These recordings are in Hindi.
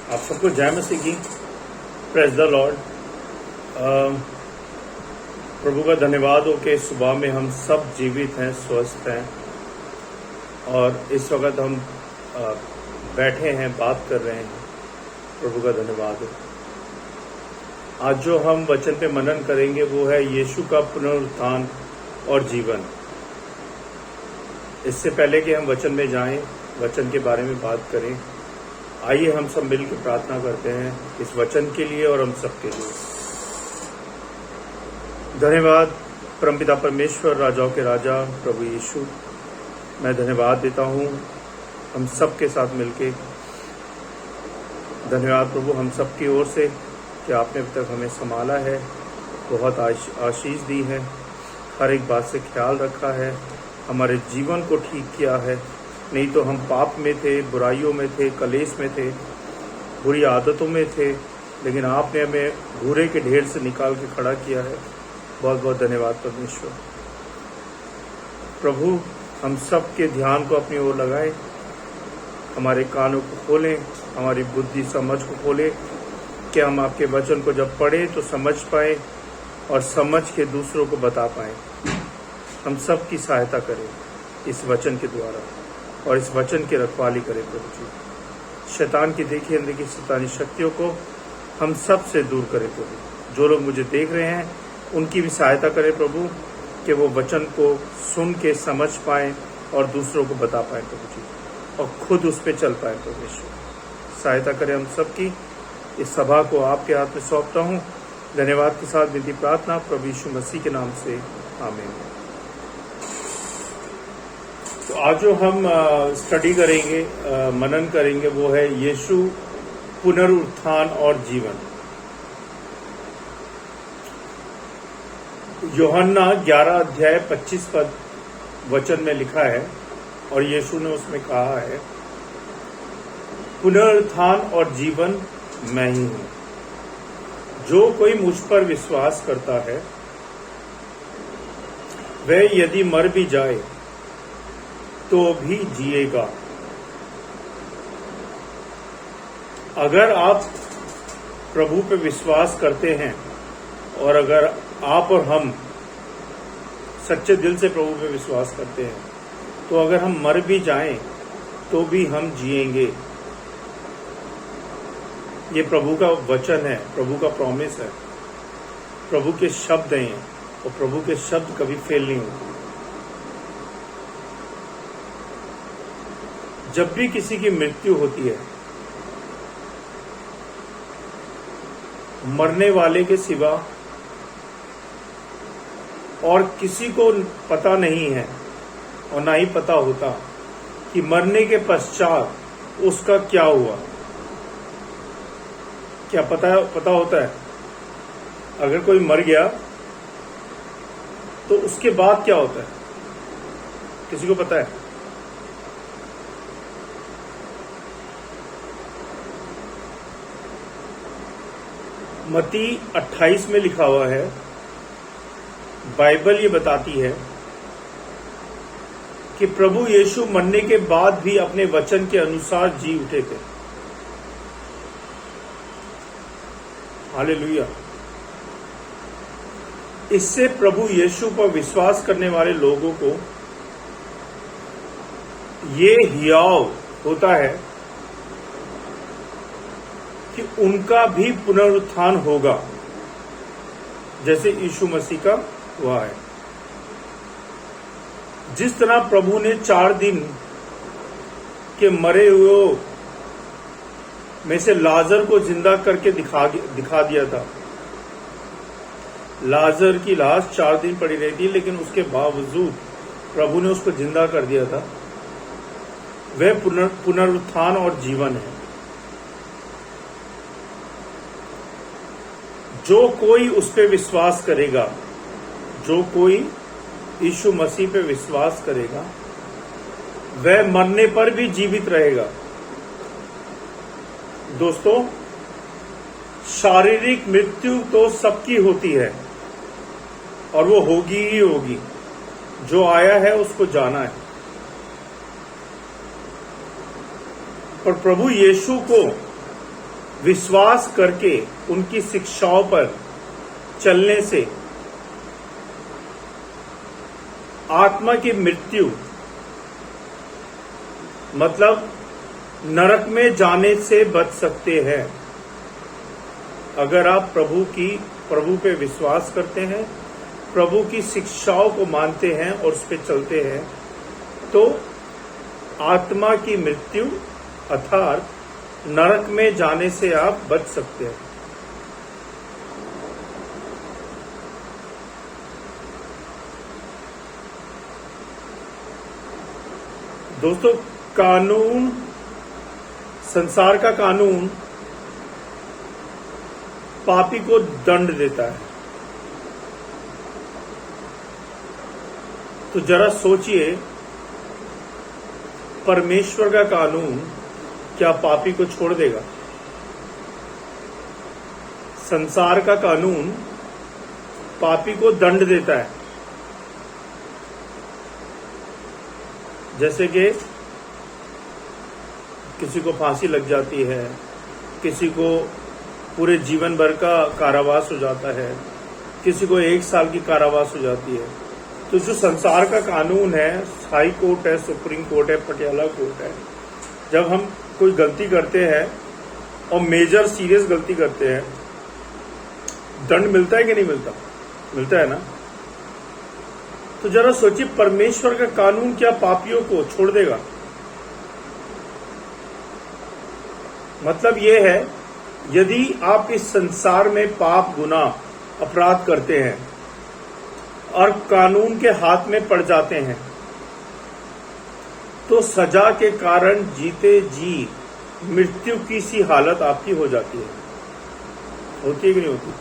आप सबको जय मसीह की। Praise the Lord. प्रभु का धन्यवाद हो कि सुबह में हम सब जीवित हैं, स्वस्थ हैं और इस वक्त हम बैठे हैं, बात कर रहे हैं। प्रभु का धन्यवाद हो। आज जो हम वचन पे मनन करेंगे वो है यीशु का पुनरुत्थान और जीवन। इससे पहले कि हम वचन में जाएं, वचन के बारे में बात करें, आइए हम सब मिलकर प्रार्थना करते हैं इस वचन के लिए और हम सबके लिए। धन्यवाद परमपिता परमेश्वर, राजाओं के राजा प्रभु यीशु, मैं धन्यवाद देता हूँ हम सब के साथ मिलके। धन्यवाद प्रभु हम सब की ओर से कि आपने अब तक हमें संभाला है, बहुत आशीष दी है, हर एक बात से ख्याल रखा है, हमारे जीवन को ठीक किया है। नहीं तो हम पाप में थे, बुराइयों में थे, कलेश में थे, बुरी आदतों में थे, लेकिन आपने हमें बुरे के ढेर से निकाल के खड़ा किया है। बहुत बहुत धन्यवाद परमेश्वर। प्रभु हम सब के ध्यान को अपनी ओर लगाएं, हमारे कानों को खोलें, हमारी बुद्धि समझ को खोलें कि हम आपके वचन को जब पढ़ें तो समझ पाएं और समझ के दूसरों को बता पाएं। हम सब की सहायता करें इस वचन के द्वारा और इस वचन की रखवाली करें प्रभु जी। शैतान की देखी अनदेखी शैतानी शक्तियों को हम सब से दूर करें प्रभु। जो लोग मुझे देख रहे हैं उनकी भी सहायता करें प्रभु कि वो वचन को सुन के समझ पाएं और दूसरों को बता पाएं प्रभु जी, और खुद उस पर चल पाएं परमेश्वर। सहायता करें हम सब की। इस सभा को आपके हाथ में सौंपता हूँ। धन्यवाद के साथ विनती प्रार्थना प्रभु यीशु मसीह के नाम से, आमीन। तो आज जो हम स्टडी करेंगे, मनन करेंगे, वो है यीशु पुनरुत्थान और जीवन। यूहन्ना 11 अध्याय 25 पद वचन में लिखा है और यीशु ने उसमें कहा है, पुनरुत्थान और जीवन मैं ही हूं। जो कोई मुझ पर विश्वास करता है वह यदि मर भी जाए तो भी जिएगा। अगर आप प्रभु पे विश्वास करते हैं और अगर आप और हम सच्चे दिल से प्रभु पे विश्वास करते हैं तो अगर हम मर भी जाएं तो भी हम जिएंगे। ये प्रभु का वचन है, प्रभु का प्रॉमिस है, प्रभु के शब्द हैं और प्रभु के शब्द कभी फेल नहीं होते। जब भी किसी की मृत्यु होती है, मरने वाले के सिवा और किसी को पता नहीं है और ना ही पता होता कि मरने के पश्चात उसका क्या हुआ। क्या पता होता है? अगर कोई मर गया तो उसके बाद क्या होता है? किसी को पता है? मत्ती 28 में लिखा हुआ है, बाइबल ये बताती है कि प्रभु यीशु मरने के बाद भी अपने वचन के अनुसार जी उठे थे। हालेलुया। इससे प्रभु यीशु पर विश्वास करने वाले लोगों को ये हियाव होता है कि उनका भी पुनरुत्थान होगा जैसे यीशु मसीह का हुआ है। जिस तरह प्रभु ने 4 दिन के मरे हुए में से लाजर को जिंदा करके दिखा दिया था। लाजर की लाश 4 दिन पड़ी रही थी, लेकिन उसके बावजूद प्रभु ने उसको जिंदा कर दिया था। वह पुनरुत्थान और जीवन है। जो कोई उस पे विश्वास करेगा, जो कोई यीशु मसीह पे विश्वास करेगा, वह मरने पर भी जीवित रहेगा। दोस्तों, शारीरिक मृत्यु तो सबकी होती है और वो होगी ही होगी। जो आया है उसको जाना है। पर प्रभु यीशु को विश्वास करके उनकी शिक्षाओं पर चलने से आत्मा की मृत्यु मतलब नरक में जाने से बच सकते हैं। अगर आप प्रभु पे विश्वास करते हैं, प्रभु की शिक्षाओं को मानते हैं और उस पे चलते हैं, तो आत्मा की मृत्यु अर्थात नरक में जाने से आप बच सकते हैं। दोस्तों, कानून, संसार का कानून पापी को दंड देता है। तो जरा सोचिए, परमेश्वर का कानून क्या पापी को छोड़ देगा? संसार का कानून पापी को दंड देता है। जैसे कि किसी को फांसी लग जाती है, किसी को पूरे जीवन भर का कारावास हो जाता है, किसी को 1 साल की कारावास हो जाती है। तो जो संसार का कानून है, हाई कोर्ट है, सुप्रीम कोर्ट है, पटियाला कोर्ट है, जब हम कोई गलती करते हैं और मेजर सीरियस गलती करते हैं, दंड मिलता है कि नहीं मिलता? मिलता है ना। तो जरा सोचिए, परमेश्वर का कानून क्या पापियों को छोड़ देगा? मतलब यह है, यदि आप इस संसार में पाप, गुनाह, अपराध करते हैं और कानून के हाथ में पड़ जाते हैं, तो सजा के कारण जीते जी मृत्यु की सी हालत आपकी हो जाती है। होती है कि नहीं होती?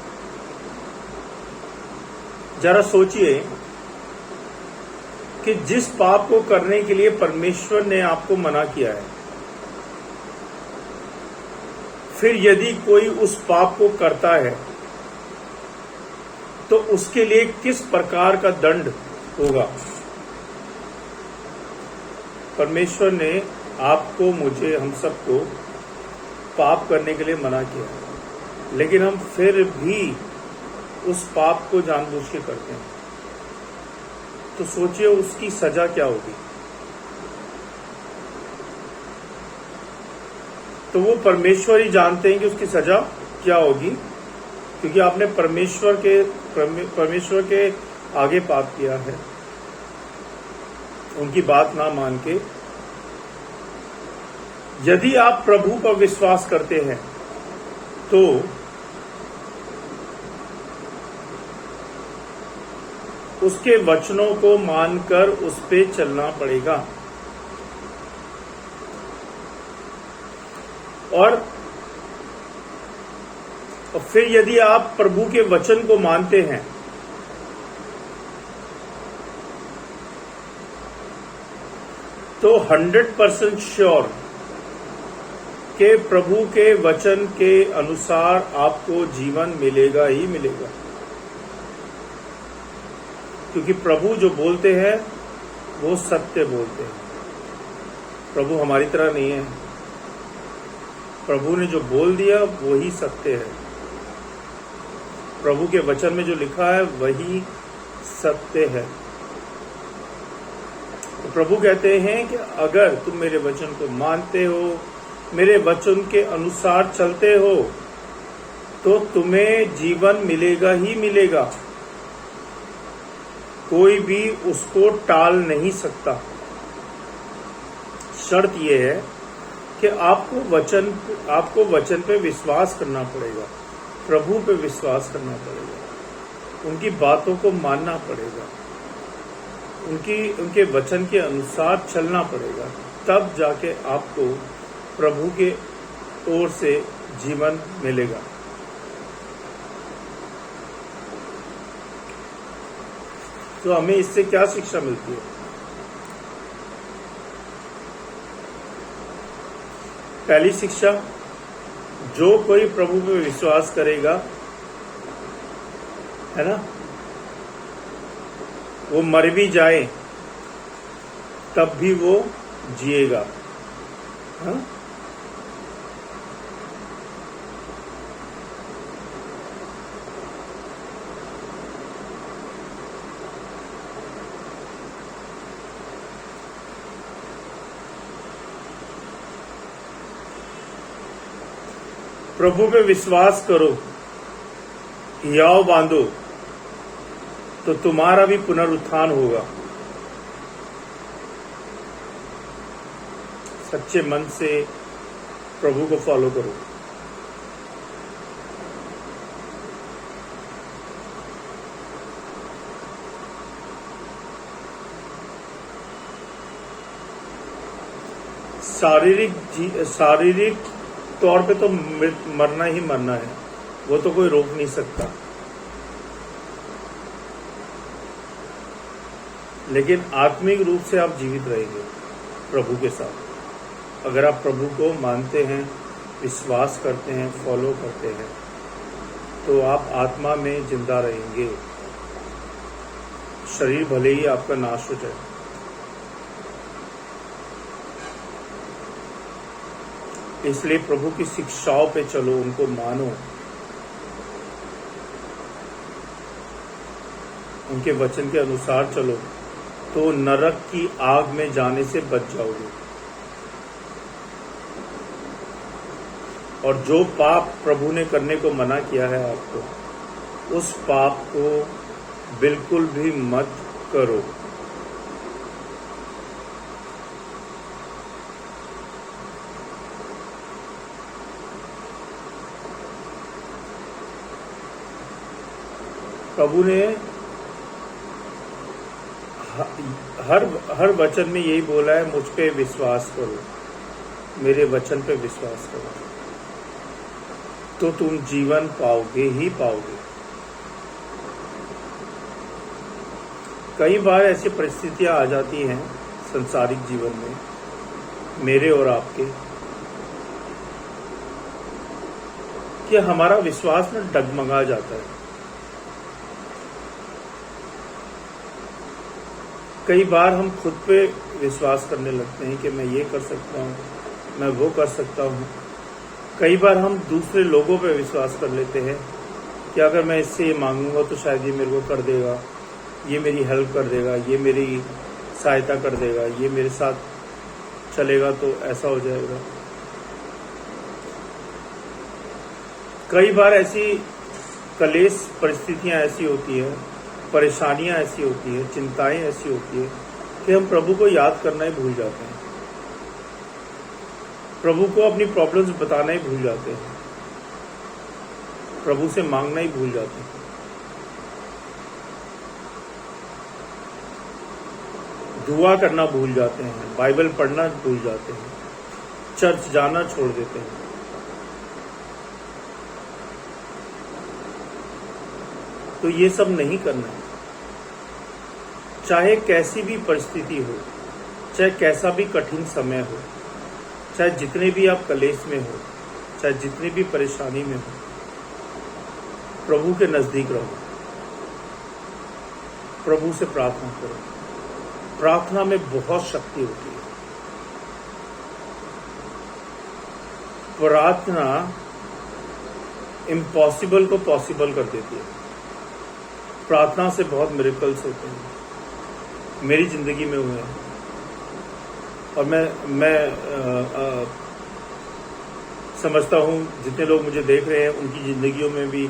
जरा सोचिए कि जिस पाप को करने के लिए परमेश्वर ने आपको मना किया है, फिर यदि कोई उस पाप को करता है तो उसके लिए किस प्रकार का दंड होगा? परमेश्वर ने आपको, मुझे, हम सबको पाप करने के लिए मना किया है, लेकिन हम फिर भी उस पाप को जानबूझ के करते हैं। तो सोचिए उसकी सजा क्या होगी। तो वो परमेश्वर ही जानते हैं कि उसकी सजा क्या होगी, क्योंकि आपने परमेश्वर के आगे पाप किया है, उनकी बात ना मान के। यदि आप प्रभु पर विश्वास करते हैं तो उसके वचनों को मानकर उस पे चलना पड़ेगा। और फिर यदि आप प्रभु के वचन को मानते हैं तो 100% श्योर कि प्रभु के वचन के अनुसार आपको जीवन मिलेगा ही मिलेगा, क्योंकि प्रभु जो बोलते हैं वो सत्य बोलते हैं। प्रभु हमारी तरह नहीं है। प्रभु ने जो बोल दिया वही सत्य है। प्रभु के वचन में जो लिखा है वही सत्य है। तो प्रभु कहते हैं कि अगर तुम मेरे वचन को मानते हो, मेरे वचन के अनुसार चलते हो, तो तुम्हें जीवन मिलेगा ही मिलेगा। कोई भी उसको टाल नहीं सकता। शर्त यह है कि आपको वचन पे विश्वास करना पड़ेगा, प्रभु पे विश्वास करना पड़ेगा, उनकी बातों को मानना पड़ेगा, उनके वचन के अनुसार चलना पड़ेगा। तब जाके आपको प्रभु के ओर से जीवन मिलेगा। तो हमें इससे क्या शिक्षा मिलती है? पहली शिक्षा, जो कोई प्रभु पे विश्वास करेगा, है ना, वो मर भी जाए तब भी वो जिएगा। हाँ? प्रभु पे विश्वास करो, हियाव बांधो, तो तुम्हारा भी पुनरुत्थान होगा। सच्चे मन से प्रभु को फॉलो करो। शारीरिक तौर पे तो मरना ही मरना है, वो तो कोई रोक नहीं सकता, लेकिन आत्मिक रूप से आप जीवित रहेंगे प्रभु के साथ। अगर आप प्रभु को मानते हैं, विश्वास करते हैं, फॉलो करते हैं, तो आप आत्मा में जिंदा रहेंगे। शरीर भले ही आपका नाश हो जाए। इसलिए प्रभु की शिक्षाओं पे चलो, उनको मानो, उनके वचन के अनुसार चलो, तो नरक की आग में जाने से बच जाओगे। और जो पाप प्रभु ने करने को मना किया है आपको, उस पाप को बिल्कुल भी मत करो। प्रभु ने हर वचन में यही बोला है, मुझ पे विश्वास करो, मेरे वचन पे विश्वास करो, तो तुम जीवन पाओगे ही पाओगे। कई बार ऐसी परिस्थितियां आ जाती हैं संसारिक जीवन में, मेरे और आपके, कि हमारा विश्वास में डगमगा जाता है। कई बार हम खुद पे विश्वास करने लगते हैं कि मैं ये कर सकता हूँ, मैं वो कर सकता हूँ। कई बार हम दूसरे लोगों पे विश्वास कर लेते हैं कि अगर मैं इससे ये मांगूंगा तो शायद ये मेरे को कर देगा, ये मेरी हेल्प कर देगा, ये मेरी सहायता कर देगा, ये मेरे साथ चलेगा तो ऐसा हो जाएगा। कई बार ऐसी कलेश परिस्थितियां ऐसी होती है, परेशानियां ऐसी होती है, चिंताएं ऐसी होती है कि हम प्रभु को याद करना ही भूल जाते हैं, प्रभु को अपनी प्रॉब्लम्स बताना ही भूल जाते हैं, प्रभु से मांगना ही भूल जाते हैं। दुआ करना भूल जाते हैं, बाइबल पढ़ना भूल जाते हैं, चर्च जाना छोड़ देते हैं। तो ये सब नहीं करना है। चाहे कैसी भी परिस्थिति हो, चाहे कैसा भी कठिन समय हो, चाहे जितने भी आप कलेश में हो, चाहे जितनी भी परेशानी में हो, प्रभु के नजदीक रहो, प्रभु से प्रार्थना करो। प्रार्थना में बहुत शक्ति होती है। प्रार्थना इम्पॉसिबल को पॉसिबल कर देती है। प्रार्थना से बहुत मिरेकल्स होते हैं, मेरी जिंदगी में हुए हैं। और मैं समझता हूँ जितने लोग मुझे देख रहे हैं उनकी जिंदगियों में भी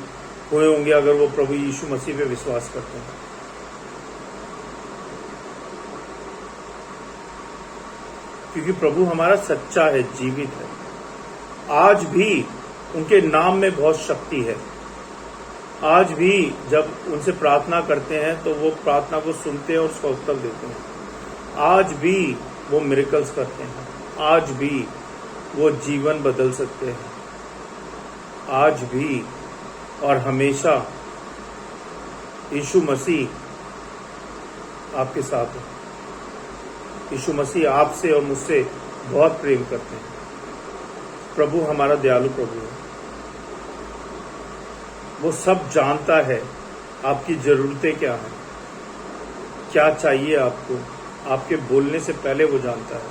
हुए होंगे, अगर वो प्रभु यीशु मसीह पे विश्वास करते हैं। क्योंकि प्रभु हमारा सच्चा है, जीवित है। आज भी उनके नाम में बहुत शक्ति है। आज भी जब उनसे प्रार्थना करते हैं तो वो प्रार्थना को सुनते हैं और उसका उत्तर देते हैं। आज भी वो मिरेकल्स करते हैं। आज भी वो जीवन बदल सकते हैं। आज भी और हमेशा यीशु मसीह आपके साथ है। यीशु मसीह आपसे और मुझसे बहुत प्रेम करते हैं। प्रभु हमारा दयालु प्रभु है। वो सब जानता है आपकी ज़रूरतें क्या हैं, क्या चाहिए आपको। आपके बोलने से पहले वो जानता है।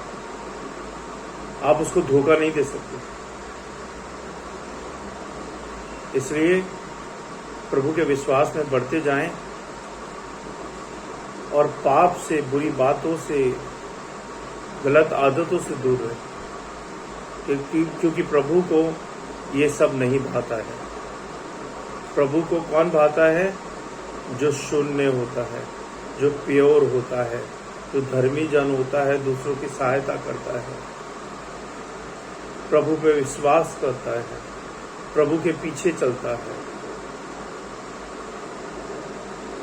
आप उसको धोखा नहीं दे सकते। इसलिए प्रभु के विश्वास में बढ़ते जाएं और पाप से, बुरी बातों से, गलत आदतों से दूर रहें। क्योंकि प्रभु को ये सब नहीं भाता है। प्रभु को कौन भाता है? जो शून्य होता है, जो प्योर होता है, जो धर्मी जन होता है, दूसरों की सहायता करता है, प्रभु पे विश्वास करता है, प्रभु के पीछे चलता है,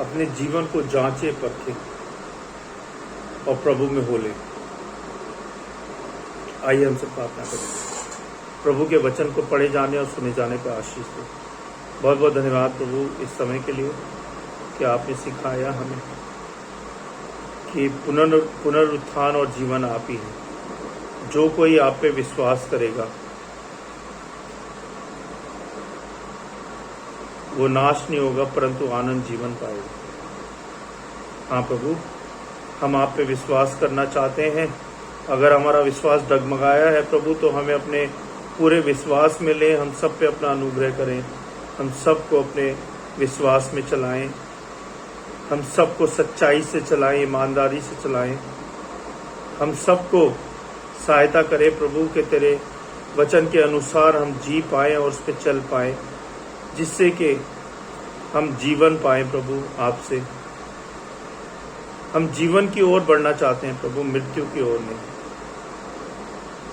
अपने जीवन को जांचे परखे और प्रभु में हो ले। आइए हमसे प्रार्थना करें। प्रभु के वचन को पढ़े जाने और सुने जाने पर आशीष दे। बहुत बहुत धन्यवाद प्रभु इस समय के लिए कि आपने सिखाया हमें कि पुनरुत्थान और जीवन आप ही हैं। जो कोई आप पे विश्वास करेगा वो नाश नहीं होगा परंतु आनंद जीवन पाएगा। हाँ प्रभु, हम आप पे विश्वास करना चाहते हैं। अगर हमारा विश्वास डगमगाया है प्रभु, तो हमें अपने पूरे विश्वास में लें। हम सब पे अपना अनुग्रह करें, हम सबको अपने विश्वास में चलाएं, हम सबको सच्चाई से चलाएं, ईमानदारी से चलाएं। हम सबको सहायता करें प्रभु के तेरे वचन के अनुसार हम जी पाएं और उस पर चल पाएं, जिससे कि हम जीवन पाएं प्रभु आपसे। हम जीवन की ओर बढ़ना चाहते हैं प्रभु, मृत्यु की ओर नहीं।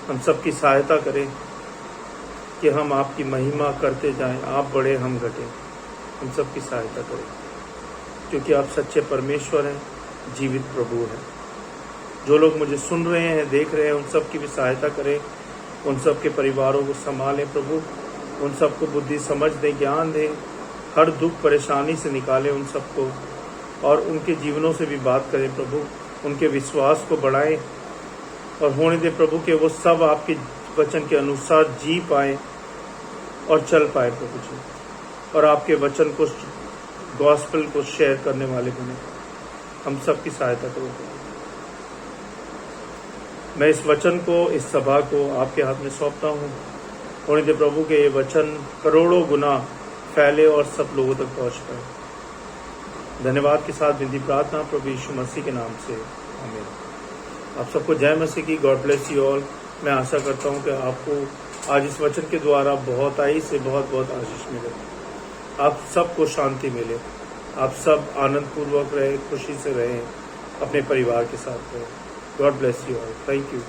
हम सबकी सहायता करें कि हम आपकी महिमा करते जाएं, आप बढ़े हम घटे। हम सबकी सहायता करें क्योंकि आप सच्चे परमेश्वर हैं, जीवित प्रभु हैं। जो लोग मुझे सुन रहे हैं, देख रहे हैं, उन सब की भी सहायता करें, उन सब के परिवारों को संभालें प्रभु, उन सबको बुद्धि समझ दें, ज्ञान दें, हर दुख परेशानी से निकालें उन सबको, और उनके जीवनों से भी बात करें प्रभु, उनके विश्वास को बढ़ाएं और होने दे प्रभु कि वो सब आपके वचन के अनुसार जी पाए और चल पाए प्रभु जी, और आपके वचन को, गॉस्पेल को शेयर करने वाले बने। हम सबकी सहायता करो। मैं इस वचन को, इस सभा को आपके हाथ में सौंपता हूँ। होने दे प्रभु के ये वचन करोड़ों गुना फैले और सब लोगों तक पहुँच पाए। धन्यवाद के साथ विनती प्रार्थना प्रभु यीशु मसीह के नाम से, आमीन। आप सबको जय मसीह की। God bless you all. मैं आशा करता हूँ कि आपको आज इस वचन के द्वारा बहुत बहुत आशीष मिले, आप सबको शांति मिले, आप सब आनंद पूर्वक रहे, खुशी से रहें, अपने परिवार के साथ रहें। God bless you all. Thank you.